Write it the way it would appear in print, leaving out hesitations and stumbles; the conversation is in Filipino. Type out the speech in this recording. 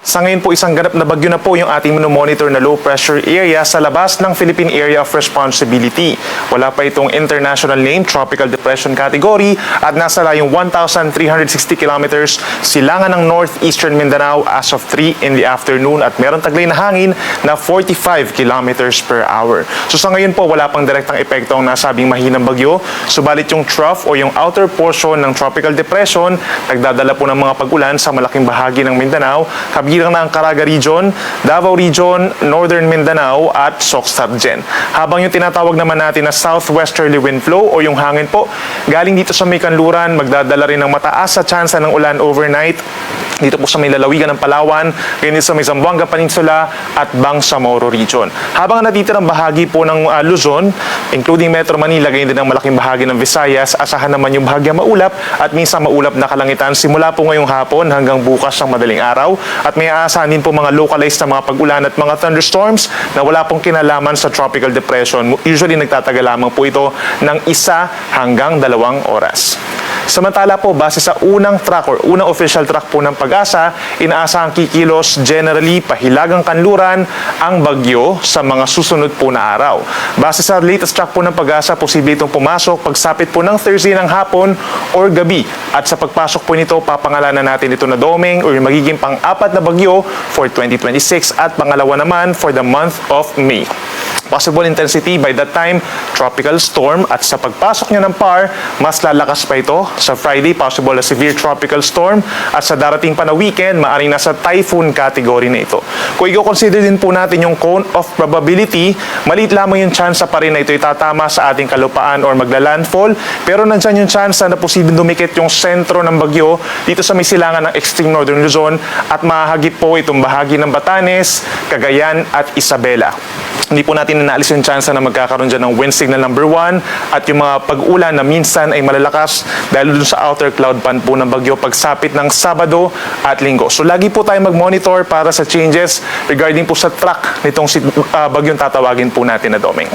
Sa ngayon po, isang ganap na bagyo na po yung ating monitor na low pressure area sa labas ng Philippine Area of Responsibility. Wala pa itong international name, tropical depression category, at nasa layong 1,360 kilometers silangan ng northeastern Mindanao as of 3 in the afternoon at meron taglay na hangin na 45 kilometers per hour. So sa ngayon po, wala pang direktang epekto ang nasabing mahinang bagyo, subalit yung trough o yung outer portion ng tropical depression nagdadala po ng mga pag-ulan sa malaking bahagi ng Mindanao, kabilang na ang Caraga Region, Davao Region, Northern Mindanao at Soc-Sabgen. Habang yung tinatawag naman natin na southwesterly wind flow o yung hangin po, galing dito sa may kanluran, magdadala rin ng mataas sa tsansa ng ulan overnight dito po sa may lalawigan ng Palawan, ganyan sa may Zamboanga Peninsula at Bangsamoro Region. Habang natitirang bahagi po ng Luzon, including Metro Manila, ganyan din ang malaking bahagi ng Visayas, asahan naman yung bahagyang maulap at minsan maulap na kalangitan simula po ngayong hapon hanggang bukas ng madaling araw. At may aasahan din po mga localized na mga pag-ulan at mga thunderstorms na wala pong kinalaman sa tropical depression. Usually nagtatagal lamang po ito ng 1 hanggang 2 oras. Samantala po, base sa unang track or unang official track po ng Pag-asa, inaasahang kikilos generally pahilagang kanluran ang bagyo sa mga susunod po na araw. Base sa latest track po ng Pag-asa, posible itong pumasok pagsapit po ng Thursday ng hapon or gabi. At sa pagpasok po nito, papangalanan natin ito na Domeng or yung magiging pang-apat na bagyo for 2026 at pangalawa naman for the month of May. Possible intensity by that time, tropical storm, at sa pagpasok niya ng PAR, mas lalakas pa ito. Sa Friday, possible a severe tropical storm, at sa darating pa na weekend, maaaring nasa typhoon category na ito. Kung i-consider din po natin yung cone of probability, maliit lamang yung chance pa rin na ito itatama sa ating kalupaan or magla-landfall, pero nandyan yung chance na posibleng dumikit yung sentro ng bagyo dito sa may silangan ng extreme northern Luzon at mahahagip po itong bahagi ng Batanes, Cagayan at Isabela. Hindi po natin naalis yung chance na magkakaroon dyan ng wind signal number 1 at yung mga pag-ulan na minsan ay malalakas dahil dun sa outer cloud band po ng bagyo pagsapit ng Sabado at Linggo. So lagi po tayo mag-monitor para sa changes regarding po sa track nitong bagyong tatawagin po natin na Domeng.